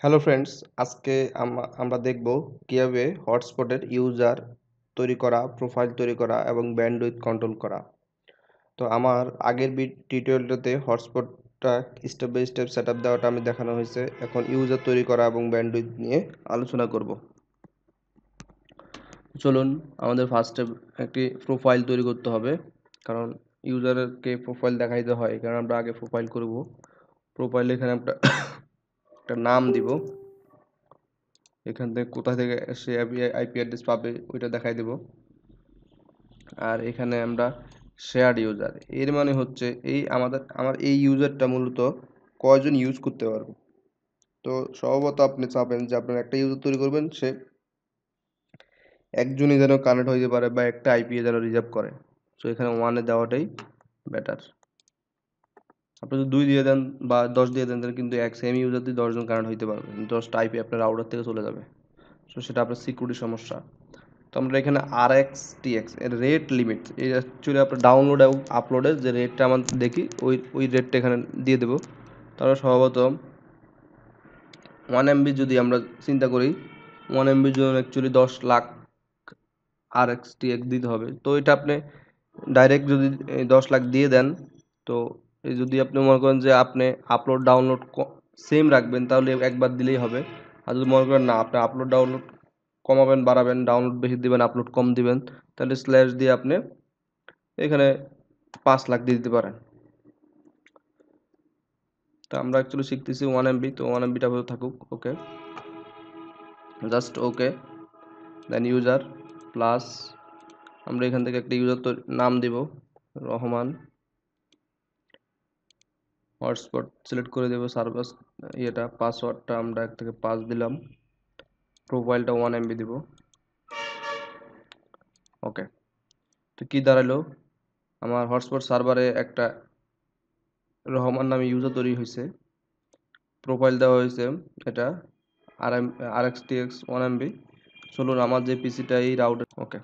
Hello friends, আজকে আমরা দেখব কিভাবে হটস্পটের ইউজার তৈরি করা, প্রোফাইল তৈরি করা এবং ব্যান্ডউইথ কন্ট্রোল করা। তো আমার আগের টিউটোরিয়ালটাতে হটস্পটটা স্টেপ বাই স্টেপ সেটআপ দেওয়াটা আমি দেখানো হয়েছে। এখন ইউজার তৈরি করা এবং ব্যান্ডউইথ নিয়ে আলোচনা করব। চলুন, আমাদের ফার্স্টে একটি প্রোফাইল তৈরি করতে হবে, কারণ ইউজারকে প্রোফাইল দেখাইতে হয়। কারণ আমরা আগে প্রোফাইল করব। প্রোফাইলে এখানে আমরা একটা নাম দিব। এখান থেকে কোথা থেকে সে আইপি অ্যাড্রেস পাবে ওইটা দেখাই দেব। আর এখানে আমরা শেয়ার্ড ইউজার, এর মানে হচ্ছে আমার এই ইউজারটা মূলত কয়জন ইউজ করতে পারবে। তো সম্ভবত আপনি চাবেন যে আপনার একটা ইউজার তৈরি করবেন, সে একজনই যেন কানেক্ট হইতে পারে বা একটা আইপি যেন রিজার্ভ করে। তো এখানে ওয়ানে দেওয়াটাই বেটার। আপনি যদি 2 দিয়ে দেন বা 10 দিয়ে দেন, তাহলে কিন্তু এক সেম ইউজার দিয়ে 10 জন কানেক্ট হইতে পারবে, 10টা আইপি আপনার রাউটার থেকে চলে যাবে। তো সেটা আপনার সিকিউরিটি সমস্যা। তো আমরা এখানে RxTx এর রেট লিমিট, এই অ্যাকচুয়ালি আপনার ডাউনলোড এবং আপলোডের যে রেটটা আমরা দেখি ওই রেটটা এখানে দিয়ে দেবো। তাহলে সম্ভবত 1 MB যদি আমরা চিন্তা করি, 1 MBর জন্য অ্যাকচুয়ালি 10 লাখ RxTx দিতে হবে। তো এটা আপনি ডাইরেক্ট যদি 10 লাখ দিয়ে দেন, তো এই যদি আপনি মনে করেন যে আপনি আপলোড ডাউনলোড সেম রাখবেন, তাহলে একবার দিলেই হবে। আর যদি মনে করেন না, আপনি আপলোড ডাউনলোড কমাবেন বাড়াবেন, ডাউনলোড বেশি দিবেন আপলোড কম দিবেন, তাহলে স্ল্যাশ দিয়ে আপনি এখানে 5 লাখ দিয়ে দিতে পারেন। তো আমরা অ্যাকচুয়ালি শিখতেছি 1 MB, তো 1 MBটা থাকুক। Okay, just okay, then user plus আমরা এখান থেকে একটা ইউজার নাম দিব রহমান। হটস্পট সিলেক্ট করে দেবো, সার্ভার ইয়েটা পাসওয়ার্ডটা আমরা 1 থেকে 5 দিলাম, প্রোফাইলটা 1 MB দিব। ওকে, তো কি দাঁড়ালো, আমার হটস্পট সার্ভারে একটা রহমান নামে ইউজার তৈরি হয়েছে, প্রোফাইল দেওয়া হয়েছে এটা RxTx 1 MB। চলুন, আমার যে পিসিটা এই রাউটার। ওকে,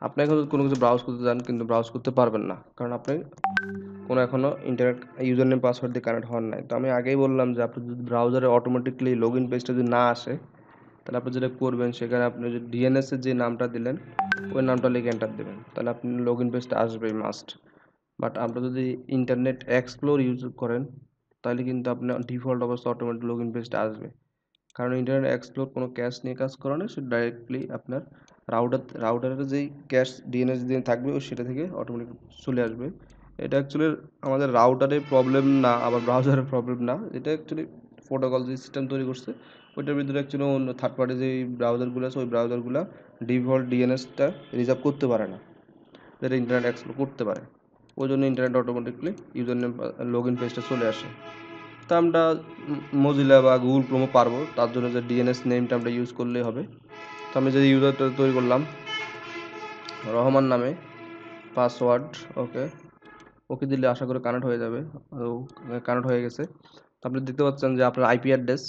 আপনি এখন যদি কোনো কিছু ব্রাউজ করতে চান, কিন্তু ব্রাউজ করতে পারবেন না, কারণ আপনি কোনো এখনো ইন্টারনেট ইউজার নেম পাসওয়ার্ড দিয়ে কানেক্ট হওয়ার নাই। তো আমি আগেই বললাম যে আপনি যদি ব্রাউজারে অটোমেটিকলি লগ ইন পেজটা যদি না আসে, তাহলে আপনি যেটা করবেন, সেখানে আপনি যে ডিএনএস এর যে নামটা দিলেন ওই নামটা লিখে এন্টার দেবেন, তাহলে আপনি লগ ইন পেজটা আসবেই মাস্ট। বাট আমরা যদি ইন্টারনেট এক্সপ্লোর ইউজ করেন, তাহলে কিন্তু আপনার ডিফল্ট অবস্থা অটোমেটিক লগ ইন পেজটা আসবে। কারণ ইন্টারনেট এক্সপ্লোর কোনো ক্যাশ নিয়ে কাজ করে না, সে ডাইরেক্টলি আপনার রাউটারের যেই ক্যাশ ডিএনএস দিয়ে থাকবে সেটা থেকে অটোমেটিক চলে আসবে। এটা অ্যাকচুয়ালি আমাদের রাউটারের প্রবলেম না, আবার ব্রাউজারের প্রবলেম না। এটা অ্যাকচুয়ালি প্রোটোকল যে সিস্টেম তৈরি করছে ওইটার ভিতরে অ্যাকচুয়ালি অন্য থার্ড পার্টি যে ব্রাউজারগুলো আছে, ওই ব্রাউজারগুলো ডিফল্ট ডিএনএসটা রিজার্ভ করতে পারে না, যেটা ইন্টারনেট এক্সপ্লোর করতে পারে। ওই জন্য internet automatically user name log in পেজটা চলে আসে। তা আমরা মজিলা বা গুগল ক্রোমও পারবো, তার জন্য যে ডিএনএস নেমটা আমরা ইউজ করলেই হবে। তো আমি যে ইউজারটা তৈরি করলাম রহমান নামে, পাসওয়ার্ড ওকে, ওকে দিলে আশা করি কানেক্ট হয়ে যাবে। কানেক্ট হয়ে গেছে। তো আপনি দেখতে পাচ্ছেন যে আপনার আইপি অ্যাড্রেস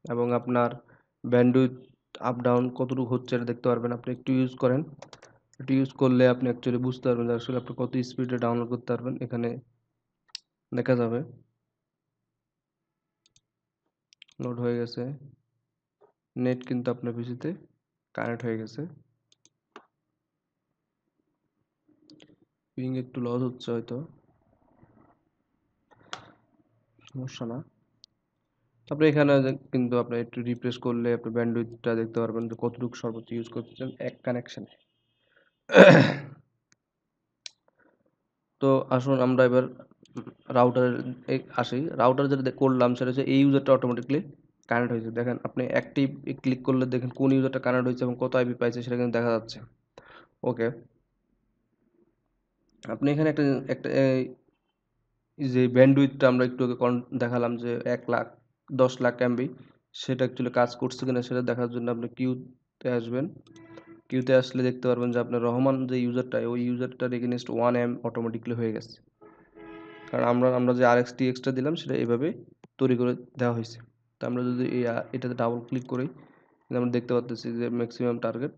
এবং আপনার ব্যান্ডউইথ আপ ডাউন কতটুকু হচ্ছে এটা দেখতে পারবেন। আপনি একটু ইউজ করেন, একটু ইউজ করলে আপনি অ্যাকচুয়ালি বুঝতে পারবেন যে আসলে আপনি কত স্পিডে ডাউনলোড করতে পারবেন। এখানে দেখা যাবে লোড হয়ে গেছে, নেট কিন্তু আপনার পিসিতে কানেক্ট হয়ে গেছে। পিং একটু লস হচ্ছে হয়তো, সমস্যা না। তারপরে এখানে কিন্তু আপনি একটু রিফ্রেশ করলে আপনি ব্যান্ডউইথটা দেখতে পারবেন যে কতটুকু সর্বোচ্চ ইউজ করতেছেন এক কানেকশনে। তো আসুন আমরা এবার রাউটার আসি। রাউটার যেটা করলাম সেটা হচ্ছে এই ইউজারটা অটোমেটিকলি কানেক্ট হয়েছে। দেখেন আপনি অ্যাক্টিভ ক্লিক করলে দেখেন কোন ইউজারটা কানেক্ট হয়েছে এবং কত আইপি পাইছে সেটা কিন্তু দেখা যাচ্ছে। ওকে, আপনি এখানে একটা একটা যে ব্যান্ডউইথটা আমরা একটু আগে দেখালাম যে 1 লাখ 10 লাখ এমবি, সেটা অ্যাকচুয়ালি কাজ করছে কিনা সেটা দেখার জন্য আপনি কিউতে আসবেন। কিউতে আসলে দেখতে পারবেন যে আপনার রহমান যে ইউজারটা, ওই ইউজারটার এগেনস্ট 1 M অটোমেটিকলি হয়ে গেছে। কারণ আমরা যে RxTx দিলাম সেটা এইভাবে তৈরি করে দেওয়া হয়েছে। তো আমরা যদি এটাতে ডাবল ক্লিক করি, আমরা দেখতে পাচ্ছি যে ম্যাক্সিমাম টার্গেট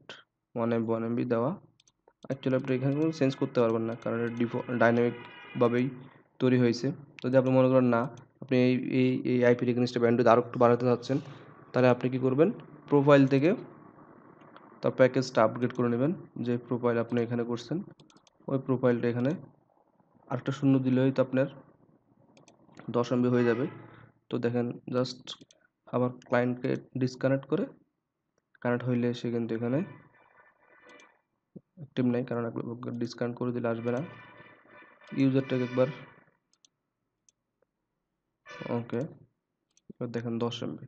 1 MB দেওয়া। অ্যাকচুয়ালি আপনি এখানে কোনো চেঞ্জ করতে পারবেন না, কারণ এটা ডাইনামিকভাবেই তৈরি হয়েছে। যদি আপনি মনে করেন না, আপনি এই আইপি এগেনস্টে ব্যান্ডউইথ আরও একটু বাড়াতে চাচ্ছেন, তাহলে আপনি কি করবেন, প্রোফাইল থেকে তার প্যাকেজটা আপগ্রেড করে নেবেন। যে প্রোফাইল আপনি এখানে করছেন ওই প্রোফাইলটা এখানে আরেকটা শূন্য দিলেই তো আপনার 10 MB হয়ে যাবে। তো দেখেন জাস্ট আবার ক্লায়েন্টকে ডিসকানেক্ট করে, কানেক্ট হইলে সে কিন্তু এখানে অ্যাক্টিভ নেই, কারণ ডিসকানেক্ট করে দিলে আসবে না। ইউজারটাকে একবার ওকে, এবার দেখেন 10 MB।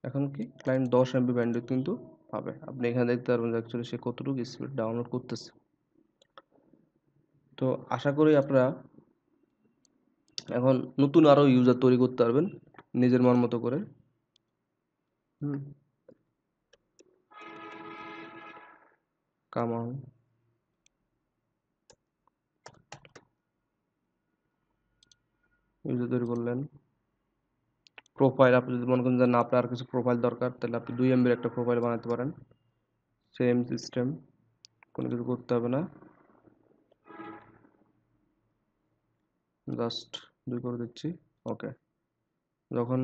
এখন কি ক্লায়েন্ট 10 MB ব্যান্ডউইথ কিন্তু পাবে। আপনি এখানে দেখতে পারবেন যে অ্যাকচুয়ালি সে কতটুকু স্পিড ডাউনলোড করতেছে। তো আশা করি আপনারা এখন নতুন আরো ইউজার তৈরি করতে পারবেন নিজের মন মতো করে। কামাল ইউজার তৈরি করলেন। প্রোফাইল আপনি যদি মনে করেন যে না আপনার আর কিছু প্রোফাইল দরকার, তাহলে আপনি 2 MB একটা প্রোফাইল বানাতে পারেন। সেম সিস্টেম, কোনো কিছু করতে হবে না, জাস্ট 2 করে দিচ্ছি। ওকে, যখন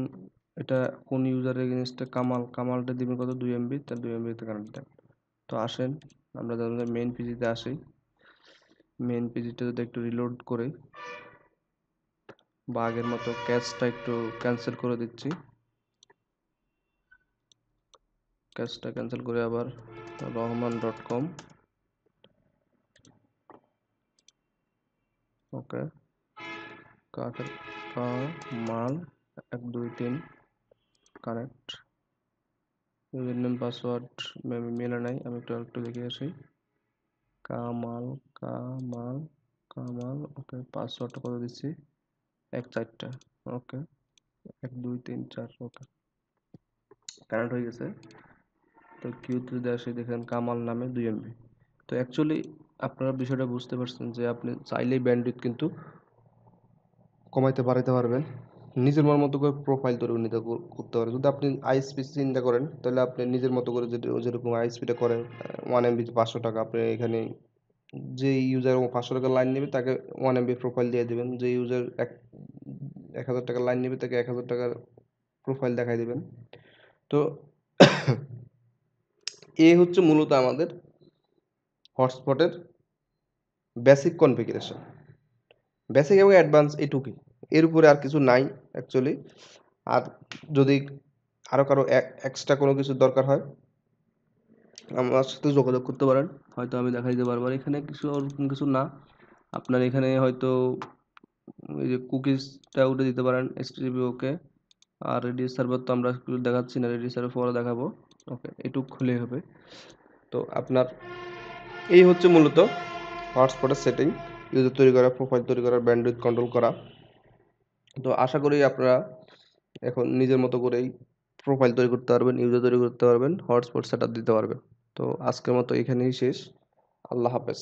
এটা কোন ইউজারের এগেনস্টে কামালটা দিবেন কত, 2 MB, তাহলে 2 MB তে কানেক্ট দেন। তো আসেন আমরা আমাদের মেইন পিজিতে আসি। মেইন পেজটা যদি একটু রিলোড করে বা আগের মতো ক্যাশটা একটু ক্যান্সেল করে দিচ্ছি, ক্যাশটা ক্যান্সেল করে আবার রহমান.com। Okay, Kamal 1 2 3 connect. User name password মেলে নাই, আমি একটু দেখে আসি। কামাল কামাল কামাল ওকে, পাসওয়ার্ডটা কত দিচ্ছি, 1 4টা। ওকে, 1 2 3 4। ওকে, কানেক্ট হয়ে গেছে। তো কিউতে যদি আসি দেখেন কামাল নামে 2 MB। তো অ্যাকচুয়ালি আপনারা বিষয়টা বুঝতে পারছেন যে আপনি চাইলেই ব্যান্ডউইথ কিন্তু কমাইতে বাড়াইতে পারবেন, নিজের মন মতো করে প্রোফাইল তৈরি নিতে করতে পারেন। যদি আপনি আইএসপি চিন্তা করেন তাহলে আপনি নিজের মতো করে যেরকম আইএসপিটা করেন 1 MB 500 টাকা, আপনি এখানে যে ইউজার 500 টাকা লাইন নেবে তাকে 1 MB প্রোফাইল দিয়ে দেবেন, যে ইউজার 1000 টাকা লাইন নেবে তাকে 1000 টাকার প্রোফাইল দেখাই দেবেন। তো এই হচ্ছে মূলত আমাদের হটস্পটের বেসিক কনফিগারেশন, বেসিক এবং অ্যাডভান্স এটুকুই, এর উপরে আর কিছু নাই অ্যাকচুয়ালি। আর যদি আরও কারো এক্সট্রা কোনো কিছু দরকার হয় আমার সাথে যোগাযোগ করতে পারেন, হয়তো আমি দেখাই দিতে পারবো। আর এখানে কিছু ওরকম কিছু না, আপনার এখানে হয়তো এই যে কুকিজটা উঠে দিতে পারেন HTTP। ওকে, আর রেডিয়াস সার্ভার তো আমরা দেখাচ্ছি না, রেডিয়াস সার্ভার পরে দেখাবো। ওকে, এটুক খুলেই হবে। তো আপনার এই হচ্ছে মূলত হটস্পটের সেটিং, ইউজার তৈরি করা, প্রোফাইল তৈরি করা, ব্যান্ডউইথ কন্ট্রোল করা। তো আশা করি আপনারা এখন নিজের মতো করেই প্রোফাইল তৈরি করতে পারবেন, ইউজার তৈরি করতে পারবেন, হটস্পট সেটআপ দিতে পারবেন। তো আজকের মতো এখানেই শেষ। আল্লাহ হাফেজ।